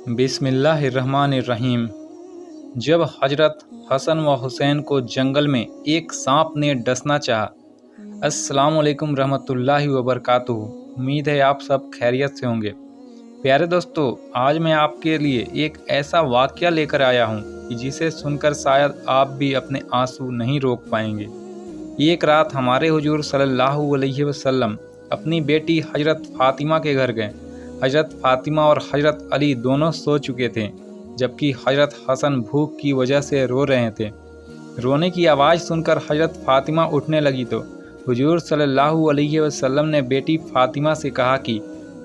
बिस्मिल्लाहिर्रहमानिर्रहीम। जब हजरत हसन व हुसैन को जंगल में एक सांप ने डसना चाहा। अस्सलामु अलैकुम रहमतुल्लाहि व बरकातुहू। उम्मीद है आप सब खैरियत से होंगे। प्यारे दोस्तों, आज मैं आपके लिए एक ऐसा वाक़या लेकर आया हूँ कि जिसे सुनकर शायद आप भी अपने आंसू नहीं रोक पाएंगे। एक रात हमारे हुजूर सल्लल्लाहु अलैहि वसल्लम अपनी बेटी हजरत फ़ातिमा के घर गए। हजरत फ़ातिमा और हजरत अली दोनों सो चुके थे, जबकि हजरत हसन भूख की वजह से रो रहे थे। रोने की आवाज़ सुनकर हजरत फ़ातिमा उठने लगी तो हुजूर सल्लल्लाहु अलैहि वसल्लम ने बेटी फ़ातिमा से कहा कि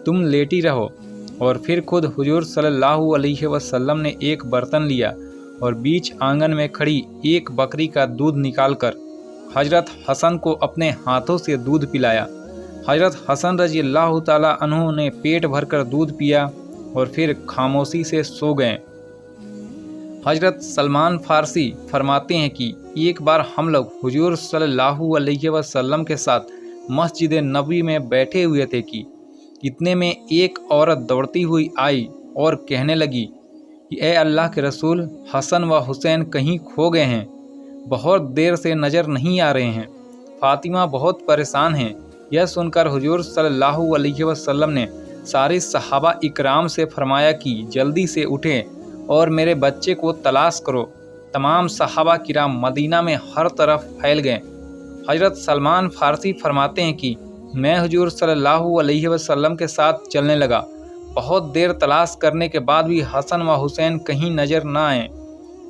तुम लेटी रहो, और फिर खुद हुजूर सल्लल्लाहु अलैहि वसल्लम ने एक बर्तन लिया और बीच आंगन में खड़ी एक बकरी का दूध निकालकर हजरत हसन को अपने हाथों से दूध पिलाया। हजरत हसन रजी अल्लाह ताला अन्हु ने पेट भरकर दूध पिया और फिर खामोशी से सो गए। हजरत सलमान फारसी फरमाते हैं कि एक बार हम लोग हुजूर सल्लल्लाहु अलैहि वसल्लम के साथ मस्जिद नबवी में बैठे हुए थे कि इतने में एक औरत दौड़ती हुई आई और कहने लगी कि ए अल्लाह के रसूल, हसन व हुसैन कहीं खो गए हैं, बहुत देर से नज़र नहीं आ रहे हैं। फ़ातिमा बहुत परेशान हैं। यह सुनकर हुजूर सल्लल्लाहु अलैहि वसल्लम ने सारे सहाबा इकराम से फरमाया कि जल्दी से उठें और मेरे बच्चे को तलाश करो। तमाम सहाबा किराम मदीना में हर तरफ फैल गए। हजरत सलमान फारसी फरमाते हैं कि मैं हुजूर सल्लल्लाहु अलैहि वसल्लम के साथ चलने लगा। बहुत देर तलाश करने के बाद भी हसन व हुसैन कहीं नज़र न आए।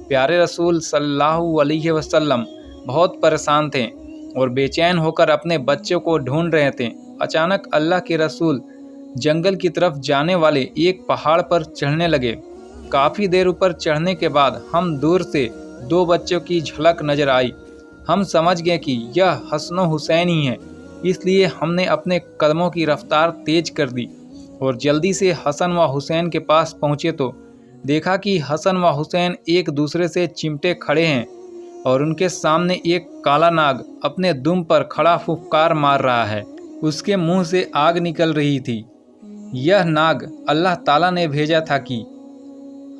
प्यारे रसूल सल्लल्लाहु अलैहि वसल्लम बहुत परेशान थे और बेचैन होकर अपने बच्चों को ढूंढ रहे थे। अचानक अल्लाह के रसूल जंगल की तरफ जाने वाले एक पहाड़ पर चढ़ने लगे। काफ़ी देर ऊपर चढ़ने के बाद हम दूर से दो बच्चों की झलक नज़र आई। हम समझ गए कि यह हसन हुसैन ही है, इसलिए हमने अपने कदमों की रफ्तार तेज कर दी और जल्दी से हसन व हुसैन के पास पहुँचे तो देखा कि हसन व हुसैन एक दूसरे से चिमटे खड़े हैं और उनके सामने एक काला नाग अपने दुम पर खड़ा फुफकार मार रहा है। उसके मुंह से आग निकल रही थी। यह नाग अल्लाह ताला ने भेजा था कि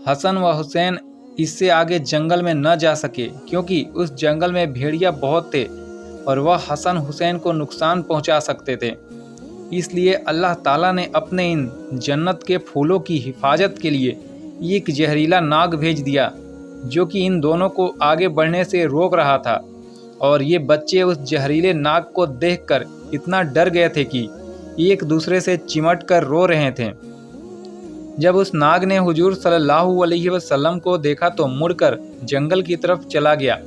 हसन व हुसैन इससे आगे जंगल में न जा सके, क्योंकि उस जंगल में भेड़िया बहुत थे और वह हसन हुसैन को नुकसान पहुंचा सकते थे। इसलिए अल्लाह ताला ने अपने इन जन्नत के फूलों की हिफाजत के लिए एक जहरीला नाग भेज दिया, जो कि इन दोनों को आगे बढ़ने से रोक रहा था। और ये बच्चे उस जहरीले नाग को देखकर इतना डर गए थे कि एक दूसरे से चिमट कर रो रहे थे। जब उस नाग ने हुजूर सल्लल्लाहु अलैहि वसल्लम को देखा तो मुड़कर जंगल की तरफ चला गया।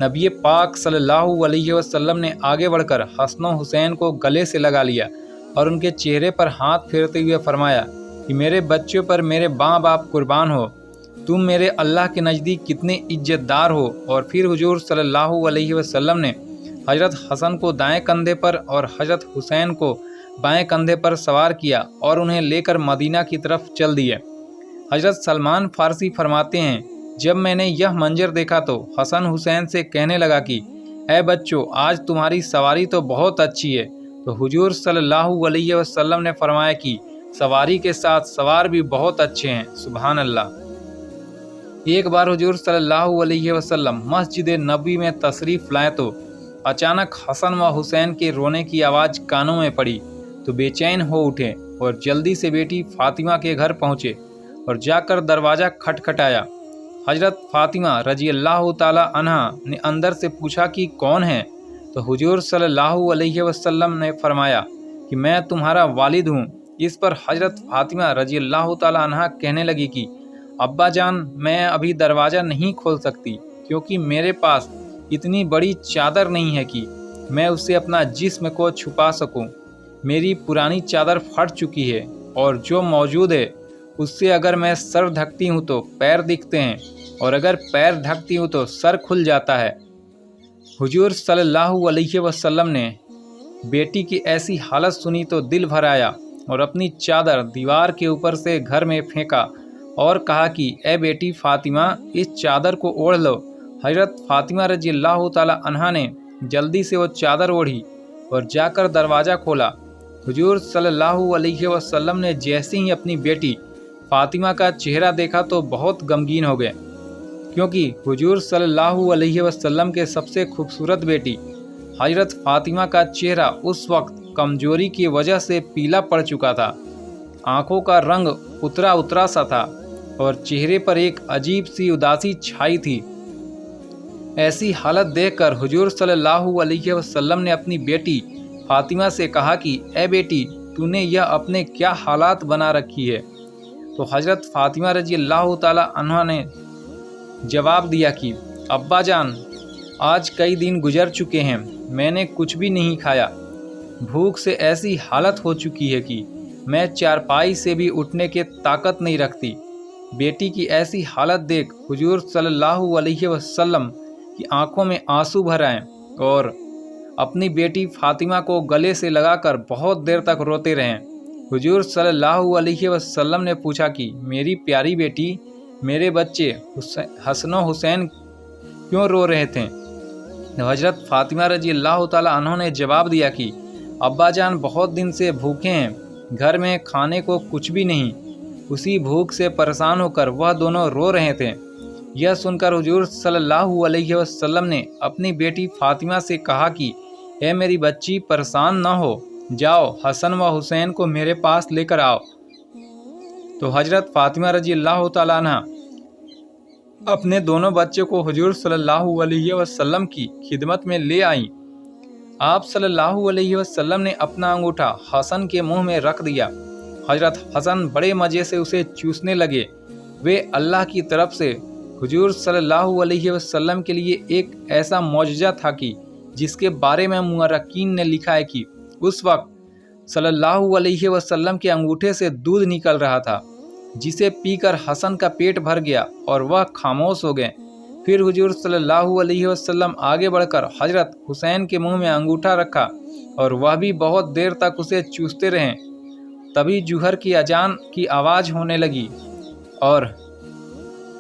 नबी पाक सल्लल्लाहु अलैहि वसल्लम ने आगे बढ़कर हसन हुसैन को गले से लगा लिया और उनके चेहरे पर हाथ फेरते हुए फरमाया कि मेरे बच्चों पर मेरे माँ बाप कुर्बान हो, तुम मेरे अल्लाह के नज़दीक कितने इज्जतदार हो। और फिर हुजूर सल्लल्लाहु अलैहि वसल्लम ने हजरत हसन को दाएं कंधे पर और हजरत हुसैन को बाएं कंधे पर सवार किया और उन्हें लेकर मदीना की तरफ चल दिए। हजरत सलमान फारसी फरमाते हैं, जब मैंने यह मंजर देखा तो हसन हुसैन से कहने लगा कि ए बच्चों, आज तुम्हारी सवारी तो बहुत अच्छी है। तो हुजूर सल्लल्लाहु अलैहि वसल्लम ने फरमाया कि सवारी के साथ सवार भी बहुत अच्छे हैं। सुभान अल्लाह। एक बार हुजूर सल्लल्लाहु अलैहि वसल्लम मस्जिद नबवी में तशरीफ़ लाए तो अचानक हसन व हुसैन के रोने की आवाज़ कानों में पड़ी तो बेचैन हो उठे और जल्दी से बेटी फ़ातिमा के घर पहुँचे और जाकर दरवाज़ा खटखटाया। हजरत फ़ातिमा रजी अल्लाह ताला अन्हा ने अंदर से पूछा कि कौन है। तो हुजूर सल्लल्लाहु अलैहि वसल्लम ने फरमाया कि मैं तुम्हारा वालिद हूँ। इस पर हजरत फ़ातिमा रजी अल्लाह ताला अन्हा कहने लगी कि अब्बा जान, मैं अभी दरवाज़ा नहीं खोल सकती, क्योंकि मेरे पास इतनी बड़ी चादर नहीं है कि मैं उससे अपना जिस्म को छुपा सकूं। मेरी पुरानी चादर फट चुकी है और जो मौजूद है उससे अगर मैं सर ढकती हूं तो पैर दिखते हैं, और अगर पैर ढकती हूं तो सर खुल जाता है। हुजूर सल्लल्लाहु अलैहि वसल्लम ने बेटी की ऐसी हालत सुनी तो दिल भर आया और अपनी चादर दीवार के ऊपर से घर में फेंका और कहा कि ए बेटी फ़ातिमा, इस चादर को ओढ़ लो। हजरत फ़ातिमा रजी अल्लाह ताला अन्हा ने जल्दी से वो चादर ओढ़ी और जाकर दरवाज़ा खोला। हुजूर सल्लल्लाहु अलैहि वसल्लम ने जैसे ही अपनी बेटी फातिमा का चेहरा देखा तो बहुत गमगीन हो गए, क्योंकि हुजूर सल्लल्लाहु अलैहि वसल्लम के सबसे खूबसूरत बेटी हजरत फातिमा का चेहरा उस वक्त कमजोरी की वजह से पीला पड़ चुका था। आंखों का रंग उतरा उतरा सा था और चेहरे पर एक अजीब सी उदासी छाई थी। ऐसी हालत देखकर हुजूर सल्लल्लाहु अलैहि वसल्लम ने अपनी बेटी फातिमा से कहा कि ए बेटी, तूने यह अपने क्या हालात बना रखी है। तो हजरत फातिमा रजी अल्लाह ताला अन्हा ने जवाब दिया कि अब्बा जान, आज कई दिन गुजर चुके हैं, मैंने कुछ भी नहीं खाया। भूख से ऐसी हालत हो चुकी है कि मैं चारपाई से भी उठने की ताकत नहीं रखती। बेटी की ऐसी हालत देख हुजूर सल्लल्लाहु अलैहि वसल्लम की आंखों में आंसू भर आए और अपनी बेटी फातिमा को गले से लगाकर बहुत देर तक रोते रहे। हुजूर सल्लल्लाहु अलैहि वसल्लम ने पूछा कि मेरी प्यारी बेटी, मेरे बच्चे हसन और हुसैन क्यों रो रहे थे। हजरत फातिमा रजी अल्लाह ताला अन्हा ने जवाब दिया कि अब्बा जान बहुत दिन से भूखे हैं, घर में खाने को कुछ भी नहीं। उसी भूख से परेशान होकर वह दोनों रो रहे थे। यह सुनकर हुजूर सल्लल्लाहु अलैहि वसल्लम ने अपनी बेटी फातिमा से कहा कि ए मेरी बच्ची, परेशान न हो, जाओ हसन व हुसैन को मेरे पास लेकर आओ। तो हजरत फातिमा रजी अल्लाह ताला अन्हा अपने दोनों बच्चे को हुजूर सल्लल्लाहु अलैहि वसल्लम की खिदमत में ले आईं। आप सल्लल्लाहु अलैहि वसल्लम ने अपना अंगूठा हसन के मुंह में रख दिया। हजरत हसन बड़े मज़े से उसे चूसने लगे। वे अल्लाह की तरफ से हुजूर सल्लल्लाहु अलैहि वसल्लम के लिए एक ऐसा मौजज़ा था कि जिसके बारे में मुअर्रिखीन ने लिखा है कि उस वक्त सल्लल्लाहु अलैहि वसल्लम के अंगूठे से दूध निकल रहा था, जिसे पीकर हसन का पेट भर गया और वह खामोश हो गए। फिर हुजूर सल्लल्लाहु अलैहि वसल्लम आगे बढ़कर हजरत हुसैन के मुंह में अंगूठा रखा और वह भी बहुत देर तक उसे चूसते रहे। तभी जुहर की अजान की आवाज़ होने लगी और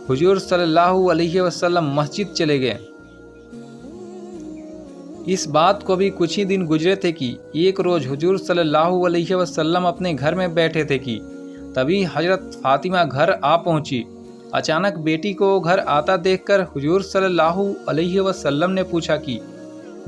हुजूर सल्लल्लाहु अलैहि वसल्लम मस्जिद चले गए। इस बात को भी कुछ ही दिन गुजरे थे कि एक रोज़ हुजूर सल्लल्लाहु अलैहि वसल्लम अपने घर में बैठे थे कि तभी हजरत फातिमा घर आ पहुंची। अचानक बेटी को घर आता देखकर हुजूर सल्लल्लाहु अलैहि वसल्लम ने पूछा कि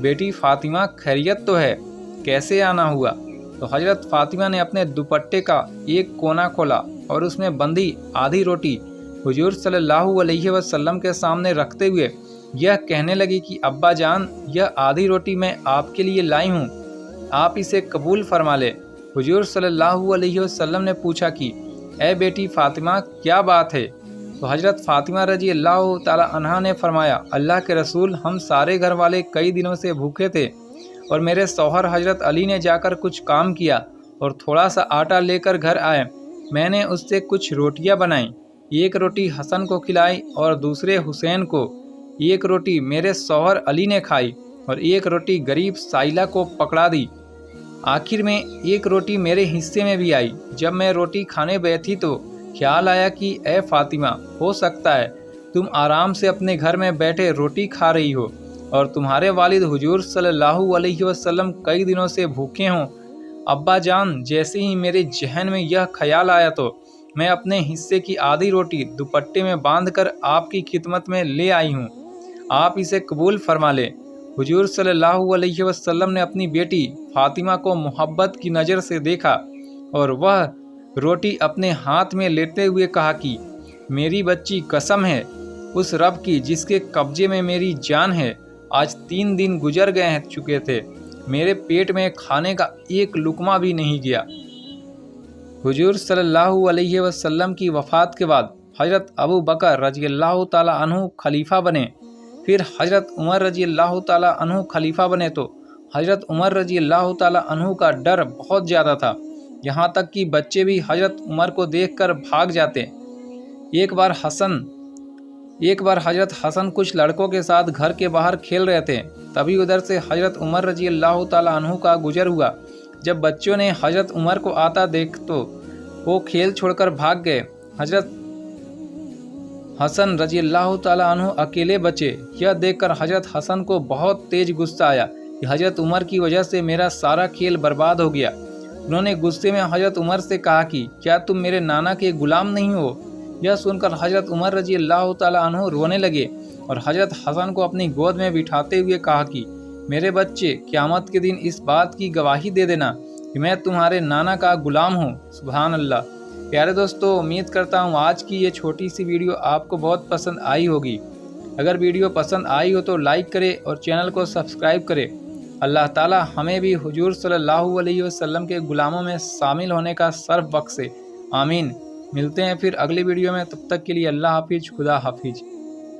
बेटी फातिमा, खैरियत तो है, कैसे आना हुआ। तो हजरत फातिमा ने अपने दुपट्टे का एक कोना खोला और उसमें बंधी आधी रोटी हुजूर सल्लल्लाहु अलैहि वसल्लम के सामने रखते हुए यह कहने लगी कि अब्बा जान, यह आधी रोटी मैं आपके लिए लाई हूँ, आप इसे कबूल फरमा ले। हुजूर सल्लल्लाहु अलैहि वसल्लम ने पूछा कि ए बेटी फातिमा, क्या बात है। तो हजरत फातिमा रजी अल्लाह ताला अन्हा ने फरमाया, अल्लाह के रसूल, हम सारे घर वाले कई दिनों से भूखे थे और मेरे शौहर हजरत अली ने जाकर कुछ काम किया और थोड़ा सा आटा लेकर घर आए। मैंने उससे कुछ रोटियां बनाईं, एक रोटी हसन को खिलाई और दूसरे हुसैन को। एक रोटी मेरे शौहर अली ने खाई और एक रोटी गरीब साइला को पकड़ा दी। आखिर में एक रोटी मेरे हिस्से में भी आई। जब मैं रोटी खाने बैठी तो ख्याल आया कि ए फातिमा, हो सकता है तुम आराम से अपने घर में बैठे रोटी खा रही हो और तुम्हारे वालिद हुजूर सल्लल्लाहु अलैहि वसल्लम कई दिनों से भूखे हों। अब्बा जान, जैसे ही मेरे जहन में यह ख्याल आया तो मैं अपने हिस्से की आधी रोटी दुपट्टे में बांधकर आपकी खिदमत में ले आई हूँ, आप इसे कबूल फरमा ले। हुजूर सल्लल्लाहु अलैहि वसल्लम ने अपनी बेटी फातिमा को मोहब्बत की नज़र से देखा और वह रोटी अपने हाथ में लेते हुए कहा कि मेरी बच्ची, कसम है उस रब की जिसके कब्जे में मेरी जान है, आज 3 दिन गुजर गए चुके थे, मेरे पेट में खाने का एक लुकमा भी नहीं गया। हुजूर सल्लल्लाहु अलैहि वसल्लम की वफ़ात के बाद हज़रत अबू बकर रज़ी अल्लाह ताला अन्हु खलीफा बने। फिर हज़रत उमर रज़ी अल्लाह ताला अन्हु खलीफा बने तो हज़रत उमर रज़ी अल्लाह ताला अन्हु का डर बहुत ज़्यादा था, यहाँ तक कि बच्चे भी हज़रत उमर को देखकर भाग जाते। एक बार हज़रत हसन कुछ लड़कों के साथ घर के बाहर खेल रहे थे, तभी उधर से हज़रत उमर रज़ी अल्लाह ताला अन्हु का गुजर हुआ। जब बच्चों ने हज़रत उमर को आता देख तो वो खेल छोड़कर भाग गए। हज़रत हसन रज़ी अल्लाह ताला अन्हु अकेले बचे। यह देखकर हज़रत हसन को बहुत तेज गुस्सा आया कि हज़रत उमर की वजह से मेरा सारा खेल बर्बाद हो गया। انہوں نے غصے میں حضرت عمر سے کہا کہ کیا تم میرے نانا کے غلام نہیں ہو؟ یہ سن کر حضرت عمر رضی اللہ تعالیٰ عنہ رونے لگے اور حضرت حسن کو اپنی گود میں بٹھاتے ہوئے کہا کہ میرے بچے، قیامت کے دن اس بات کی گواہی دے دینا کہ میں تمہارے نانا کا غلام ہوں۔ سبحان اللہ۔ پیارے دوستو، امید کرتا ہوں آج کی یہ چھوٹی سی ویڈیو آپ کو بہت پسند آئی ہوگی۔ اگر ویڈیو پسند آئی ہو تو لائک کرے اور چینل کو سبسکرائب کرے۔ اللہ تعالیٰ ہمیں بھی حضور صلی اللہ علیہ وسلم کے غلاموں میں شامل ہونے کا شرف بخشے۔ آمین۔ ملتے ہیں پھر اگلی ویڈیو میں، تب تک کے لیے اللہ حافظ، خدا حافظ۔